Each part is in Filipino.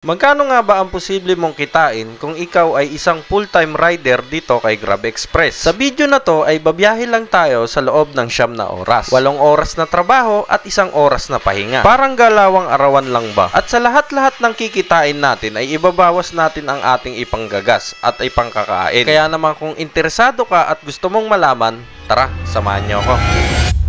Magkano nga ba ang posible mong kitain kung ikaw ay isang full-time rider dito kay Grab Express? Sa video na to ay babiyahe lang tayo sa loob ng 9 na oras. 8 oras na trabaho at 1 oras na pahinga. Parang galawang arawan lang ba? At sa lahat-lahat ng kikitain natin ay ibabawas natin ang ating ipanggagas at ipangkakain. Kaya naman kung interesado ka at gusto mong malaman, tara, samahan niyo ako.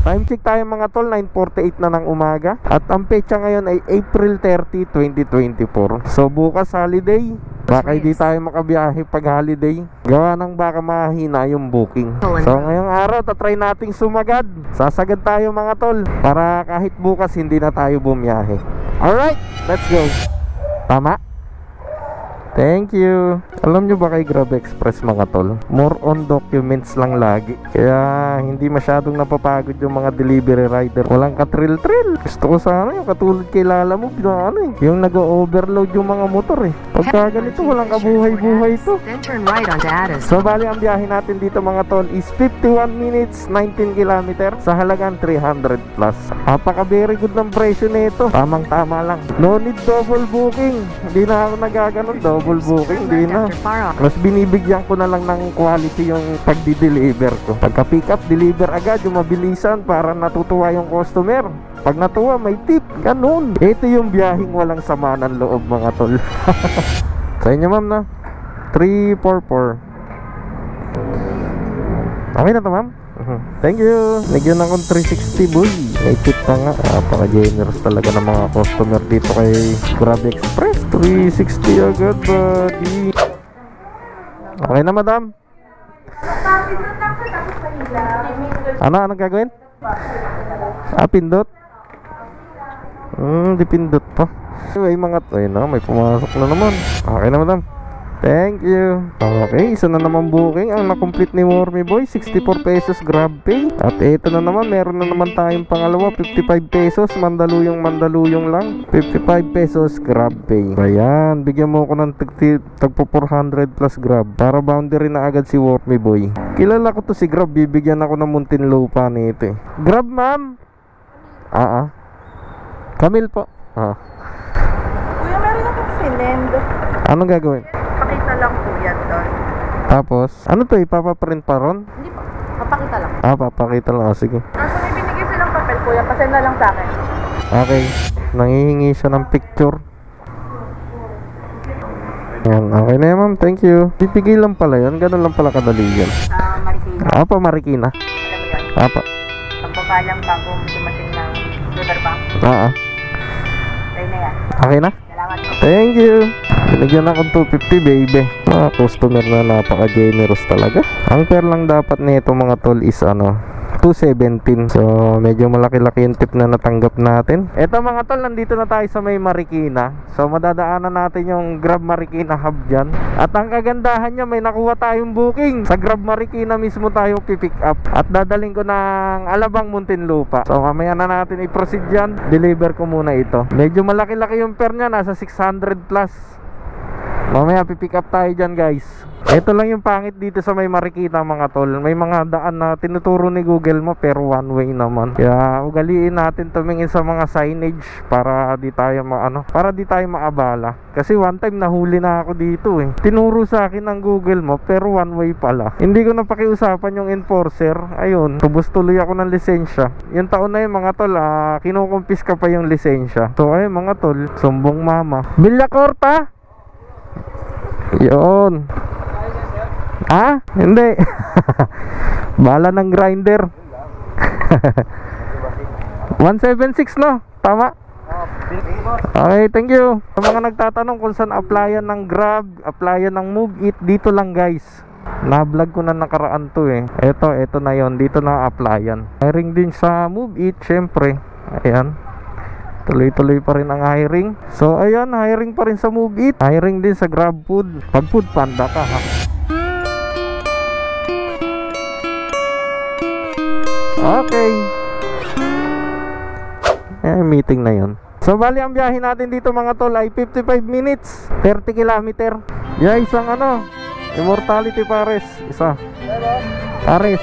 Time check tayo mga tol, 9:48 na ng umaga. At ang petsa ngayon ay April 30, 2024. So bukas holiday, baka hindi tayo makabiyahe pag holiday. Gawa ng baka mahina yung booking. So ngayong araw, tatry nating sumagad. Sasagad tayo mga tol, para kahit bukas hindi na tayo bumiyahe. Alright, let's go. Tama? Thank you. Alam nyo ba kay Grab Express mga tol, more on documents lang lagi. Kaya hindi masyadong napapagod yung mga delivery rider. Walang ka-thrill-thrill. Gusto ko sana yung katulad kay Lala Move na yung nag-overload yung mga motor Pagka ganito walang kabuhay-buhay to. So bali ang biyahe natin dito mga tol is 51 minutes 19 km sa halagang 300 plus. Napaka very good ng presyo nito. Tamang tama lang. No need double booking. Hindi na ako nagaganon double booking, hindi na. Mas binibigyan ko na lang ng quality yung pagdi-deliver ko. Pagka pick up, deliver agad yung mabilisan para natutuwa yung customer. Pag natuwa, may tip. Ganun. Ito yung biyaheng walang sama ng loob mga tol. Sa inyo ma'am na 344. Okay na to ma'am. Thank you. Nagyan akong 360 boy. May tip na nga. Napaka-generous talaga ng mga customer dito kay Grab Express. 360 agad buddy. Okay na madam. Anong gagawin? Pindot. Dipindot pa. May mga may pumasok na naman. Okay na madam. Thank you. Okay, isa na naman booking ang na-complete ni Wormy Boy, 64 pesos Grab Pay. At ito na naman, meron na naman tayong pangalawa, 55 pesos, mandaluyong lang, 55 pesos Grab Pay. Ayan, bigyan mo ko ng tagpo 400 plus Grab para boundary na agad si Wormy Boy. Kilala ko to si Grab, bibigyan ako ng Muntinlupa nito Grab ma'am. Camille po. Kuya, meron ako sinend. Anong gagawin? Pakita lang po yan doon. Tapos, ano to, ipapaprint pa ron? Hindi po, papakita lang. Papakita lang, sige. Kaso may binigay silang papel kuya, pasend na lang sa akin. Okay, nangihingi siya ng picture. Yan, okay na yan ma'am, thank you. Pipigil lang pala yan, ganun lang pala kadali yan. Sa Marikina. Marikina. Alam mo yan? Pagbaba lang bago dumating ng Lunar Bank. Okay na yan. Okay na? Salamat po. Thank you. Binigyan akong 250 baby. Mga customer na napaka-generous talaga. Ang pair lang dapat nito mga tol is 217. So medyo malaki-laki yung tip na natanggap natin. Eto mga tol, nandito na tayo sa may Marikina. So madadaanan natin yung Grab Marikina hub dyan. At ang kagandahan niya, may nakuha tayong booking. Sa Grab Marikina mismo tayo pipick up. At dadaling ko ng Alabang, Muntinlupa. So mamaya na natin i-proceed dyan. Deliver ko muna ito. Medyo malaki-laki yung pair niya, nasa 600 plus. Mamaya pipick up tayo dyan guys. Ito lang yung pangit dito sa may Marikina mga tol. May mga daan na tinuturo ni Google mo pero one way naman. Kaya ugaliin natin tumingin sa mga signage para di tayo maabala. Kasi one time nahuli na ako dito Tinuro sa akin ng Google mo pero one way pala. Hindi ko na pakiusapan yung enforcer. Ayun, tubos tuloy ako ng lisensya. Yung taon na yun mga tol, kinukumpis ka pa yung lisensya. So ayun mga tol, sumbong mama. Villacorta! Yun. Hindi. Bala ng grinder. 176 no? Tama? Okay, thank you. Sa mga nagtatanong kung saan applyan ng Grab, applyan ng Move It, dito lang guys. Na-vlog ko na nakaraan to Ito na yon, dito na applyan. Hiring din sa Move It, syempre. Ayan. Tuloy-tuloy pa rin ang hiring. So ayan, hiring pa rin sa Move It. Hiring din sa Grab Food. Pag Food Panda ka Okay. Meeting na yon. So bali ang biyahe natin dito mga tol ay 55 minutes 30 km. Isang Immortality Pares. Isa Pares.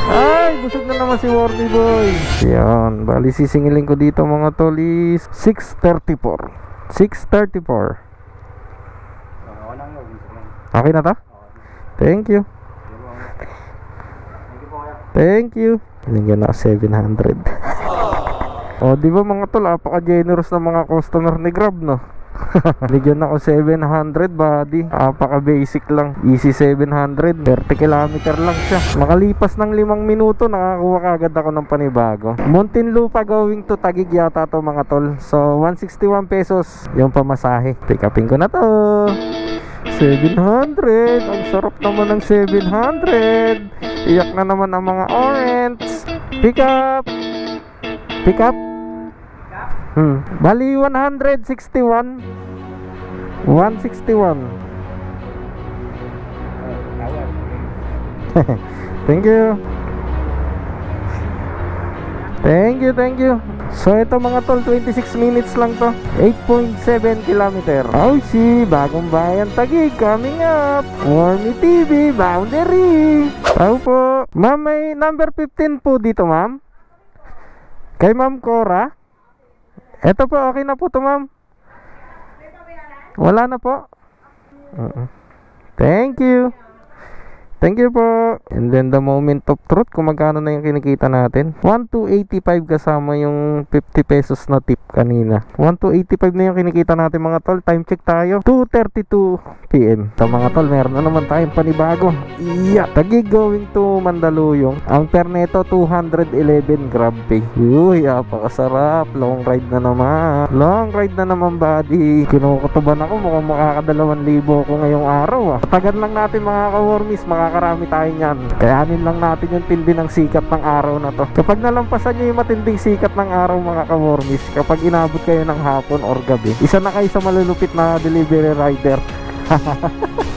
Ay, busog na naman si Wardy Boy. Yan, bali sisingilin ko dito mga tol is 6:34. 6:34. Okay na ta? Thank you. Thank you. Binigyan na 700. O, di ba mga tol, apaka-generous na mga customer ni Grab, no? Binigyan ako 700 buddy. Apaka-basic lang. Easy 700. 30 kilometer lang siya. Makalipas ng 5 minuto, nakakuha kagad ako ng panibago. Muntinlupa going to Taguig yata to mga tol. So, 161 pesos yung pamasahe. Pick upin ko na to. 700. Ang sarap naman ng 700. Iyak na naman ang mga orange. Pick up. Pick up. Bali 161. 161. Thank you. Thank you, thank you. So ito mga tol, 26 minutes lang to. 8.7 kilometer. Oh, si Bagong Bayan Taguig coming up. Warmy TV Boundary. Tao po. Ma'am, may number 15 po dito, ma'am. Kay Ma'am Cora. Ito po, okay na po to, ma'am. Wala na po. Thank you. Thank you po. And then the moment of truth, kung magkano na yung kinikita natin. 1,285 kasama yung 50 pesos na tip kanina. 1,285 na yung kinikita natin mga tol. Time check tayo. 2:32 PM. So mga tol, meron na naman tayong panibago. Yeah. Taguig going to Mandaluyong. Ang per neto 211 Grab pay. Uy, apakasarap. Long ride na naman. Long ride na naman buddy. Kinukutuban ako. Mukhang makaka2,000 ako ngayong araw Tagal lang natin mga ka-warmies. Makakarami tayo niyan. Kayanin lang natin yung tindi ng sikat ng araw na to. Kapag nalampasan nyo yung matinding sikat ng araw mga ka-warmies, kapag inabot kayo ng hapon or gabi, isa na kayo sa malulupit na delivery rider.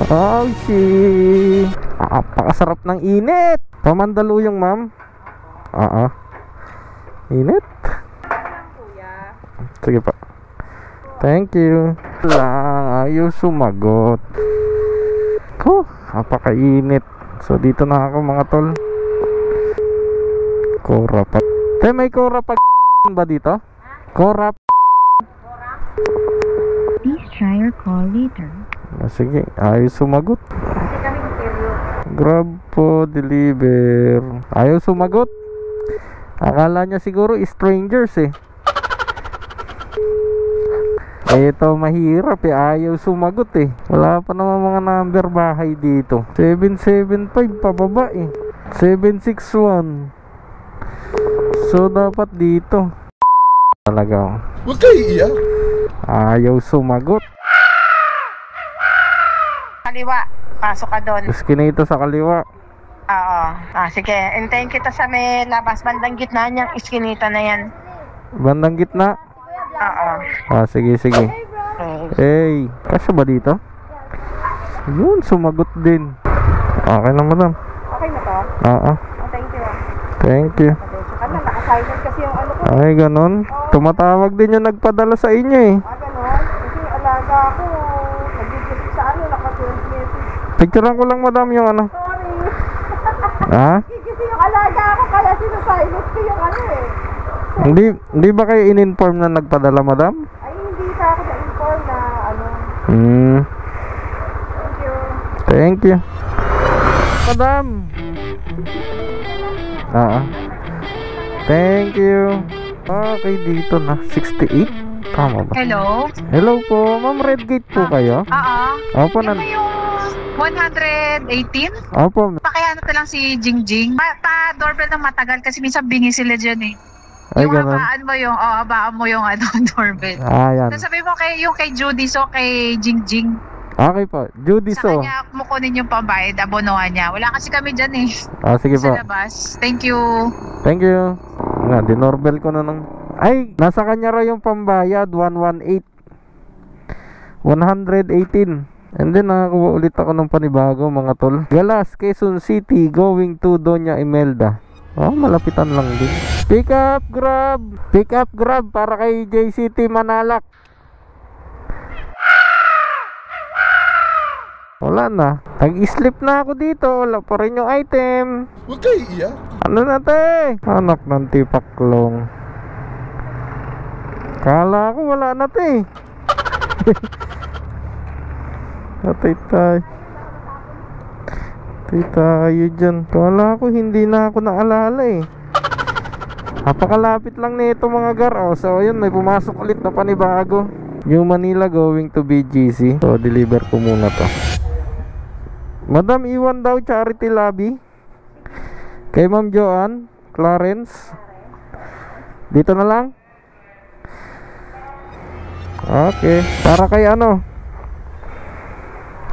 Oh shit. Pakasarap ng init. Pamandaluyong ma'am. Init. Sige pa. Thank you. Ayaw sumagot. Napakainit. So dito na ako mga tol. Cora pa. May Cora pa ba dito? Cora. Please try your call later. Sige, ayaw sumagot. Grab po, deliver. Ayaw sumagot. Akala niya siguro strangers Ito mahirap ayaw sumagot Wala pa naman mga number bahay dito. 775 pababa 761. So dapat dito talaga. Huwag kayo iiyak. Ayaw sumagot. Kaliwa, pasok ka doon. Eskinito sa kaliwa. Oo. Sige, hintayin kita sa may labas. Bandang gitna niyang iskinita na yan. Bandang gitna? Oo. Sige. Hey, kasya ba dito? Yun, sumagot din. Okay na madam. Okay na to? Oo. Thank you Thank you. Naka-silent kasi yung ano ko. Ay, ganun. Tumatawag din yung nagpadala sa inyo Ganun. Kasi alaga ako. Nag-gift sa naka-12 message. Picturean ko lang madam yung Sorry. Kasi yung alaga ako, kaya sinasilent ko yung Hindi ba kayo in-inform na nagpadala madam? Ay, hindi pa ako na-inform na Thank you. Madam. Thank you. Okay, dito na 68. Tama ba? Hello? Hello po, ma'am. Redgate po kayo? Opo, Ano yung 118? Opo. Pakihanap na lang si Jingjing. Pa-doorbell ng matagal kasi minsan bingi sila dyan Ay, yung ganun. habaan mo yung doorbell. Yan. So sabi mo yung kay Judy, so kay Jingjing. Okay po. Judy Sa so. kanya mo kunin yung pambayad, abonohan niya. Wala kasi kami dyan Sige po. sa labas. Thank you. Thank you. Dinorbell ko na ng... Ay, nasa kanya raw yung pambayad, 118. 118. And then nakakuha ulit ako ng panibago mga tol. Galas, Quezon City, going to Doña Imelda. Malapitan lang din. Pick up Grab para kay JCT Manalak. Wala na. Nag-sleep na ako dito. Wala pa rin yung item. Huwag kayo iiyak. Ano na te? Anak ng tipaklong. Kala ko wala na te. Atay tayo. Atay tayo dyan. Kala ko hindi na ako naalala eh. Napakalapit lang nito mga gar. Oh, so yun, may pumasok ulit na panibago. New Manila going to BGC. So deliver ko muna to. Madam, iwan daw charity lobby kay Ma'am Joanne Clarence. Dito na lang. Okay. Para kay ano,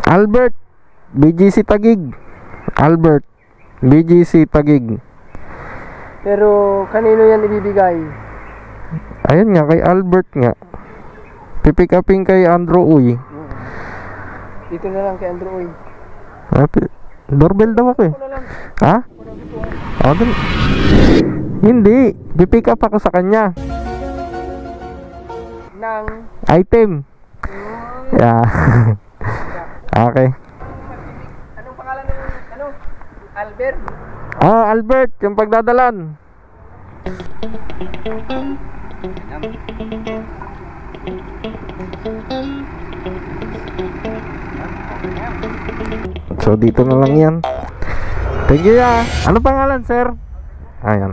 Albert BGC Tagig. Albert BGC Tagig. Pero kanino yan ibibigay? Ayun nga, kay Albert nga. Pipick upin kay Andrew Uy. Dito na lang kay Andrew Uy. Doorbell daw ako eh. Ha? Oh, hindi. Pipick up ako sa kanya. Nang Item. Yeah. Okay. anong pangalan ng Albert? Oh, Albert, yung pagdadalan. So dito na lang yan. Thank you ya. Ano pangalan sir? Ayan.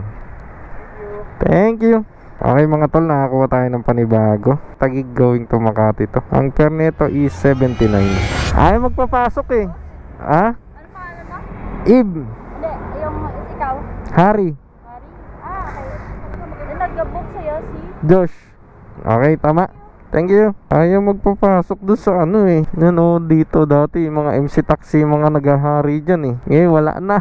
Thank you. Okay mga tol, nakakuha tayo ng panibago. Tagig going to Makati to. Ang fare nito is 79. Ay magpapasok eh. Ha? Ano pangalan mo? Ib. Hindi, yung ikaw. Hari. Mari? Ah, okay. Yung nag-book sa'yo si... Josh. Okay, tama. Thank you. Ayaw magpapasok doon sa ano eh. Yan o, dito dati mga MC taxi, mga naghahari dyan eh. Ngayon wala na.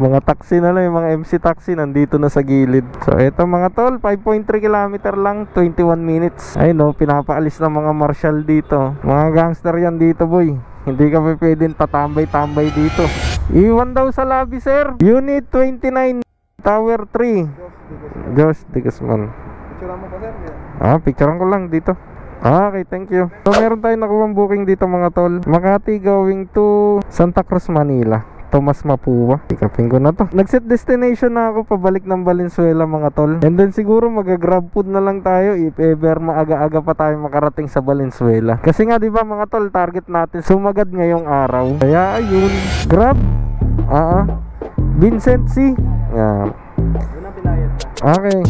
Mga taxi na lang, yung mga MC taxi nandito na sa gilid. So eto mga tol, 5.3 kilometer lang, 21 minutes. Ay no, pinapaalis ng mga marshal dito. Mga gangster yan dito boy. Hindi ka pa pwedeng tatambay-tambay dito. Iwan daw sa lobby sir. Unit 29 Tower 3. Josh Digasman. Picture mo pa sir. Picturean ko lang dito. Okay, thank you. So meron tayong nakuha booking dito mga tol. Makati going to Santa Cruz, Manila. Tomas Mapua. Ikapin ko na to. Nag-set destination na ako pabalik ng Valenzuela mga tol. And then siguro mag-grab food na lang tayo if ever maaga-aga pa tayo makarating sa Valenzuela. Kasi nga 'di ba mga tol, target natin sumagad ngayong araw. Kaya ayun, grab. Vincent C. Yan. Okay.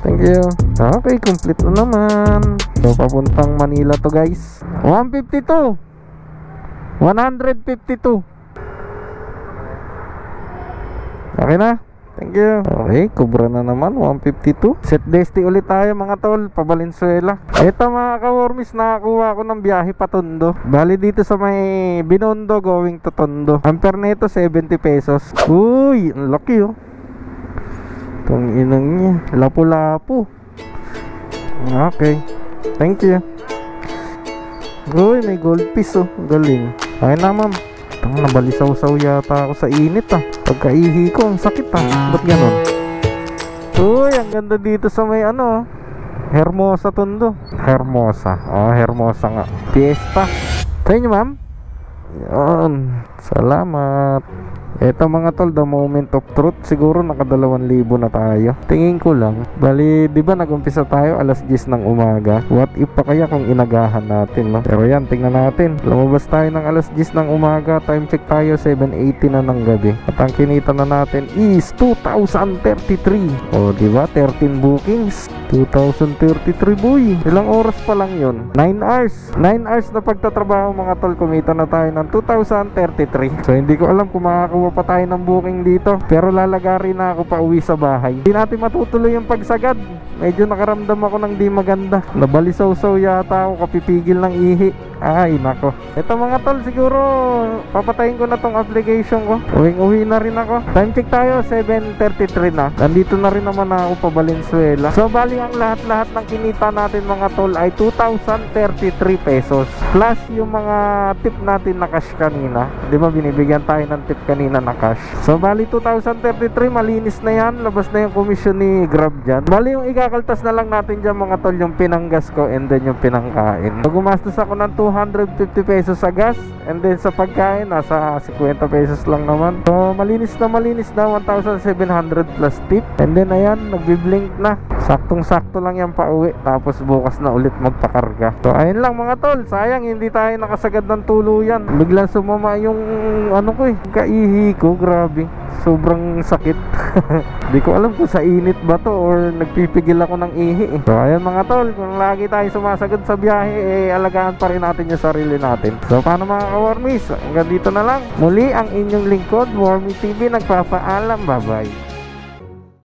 Thank you. Okay, complete na naman. So papuntang Manila to guys. 152. 152. Okay na. Thank you. Okay, kubra na naman 152. Set desti ulit tayo mga tol, pa Valenzuela. Ito mga ka-wormies, nakakuha ko ng biyahe pa Tondo. Bali dito sa may Binondo going to Tondo. Ang fare nito 70 pesos. Uy, ang laki oh. Itong inang niya, lapu-lapu. Okay. Thank you. Uy, may gold piece oh. Galing. Ay na ma'am. Nabalisaw-saw yata ako sa init ah. Pagkaihi ko, ang sakit ah. Ba't ganon? Uy, ang ganda dito sa may ano, Hermosa Tondo. Hermosa. Hermosa nga. Fiesta. Sa inyo ma'am? Yan. Salamat. Eto mga tol, the moment of truth. Siguro naka 2,000 na tayo. Tingin ko lang. Bali, di ba nag-umpisa tayo alas 10 ng umaga? What if pa kaya kung inagahan natin, no? Pero yan, tingnan natin. Lumabas tayo ng alas 10 ng umaga. Time check tayo, 7:80 na ng gabi. At ang kinita na natin is 2,033. O, di ba? 13 bookings. 2,033 boy. Ilang oras pa lang yun? 9 hours. 9 hours na pagtatrabaho mga tol. Kumita na tayo ng 2,033. So, hindi ko alam kung makakakuha pa tayo ng booking dito, pero lalagarin na ako pa uwi sa bahay. Hindi natin matutuloy yung pagsagad. Medyo nakaramdam ako ng di maganda. Nabalisaw-saw yata ako, kapipigil ng ihi. Ay nako. Ito mga tol, siguro papatayin ko na tong application ko. Uwing-uwi na rin ako. Time check tayo, 7:33 na. Nandito na rin naman ako pa Valenzuela. So bali ang lahat-lahat ng kinita natin mga tol ay 2,033 pesos. Plus yung mga tip natin na cash kanina. Di ba binibigyan tayo ng tip kanina na cash. So bali 2,033, malinis na yan. Labas na yung commission ni Grab dyan. Bali yung ikakaltas na lang natin dyan mga tol, yung pinanggas ko and then yung pinangkain. So gumastos ako ng 250 pesos sa gas. And then sa pagkain, nasa 50 pesos lang naman. So malinis na 1,700 plus tip. And then ayan, nagbiblink na. Saktong-sakto lang yan pa uwi. Tapos bukas na ulit magpakarga. So ayun lang mga tol, sayang hindi tayo nakasagad ng tuluyan. Biglang sumama yung ano ko kaihi ko, grabe. Sobrang sakit. Di ko alam kung sa init ba to or nagpipigil ako ng ihi So ayun mga tol, kung lagi tayo sumasagad sa biyahe, alagaan pa rin natin yung sarili natin. So paano mga ka-Warmies, hanggang dito na lang. Muli ang inyong lingkod, Warmy TV, nagpapaalam. Bye bye.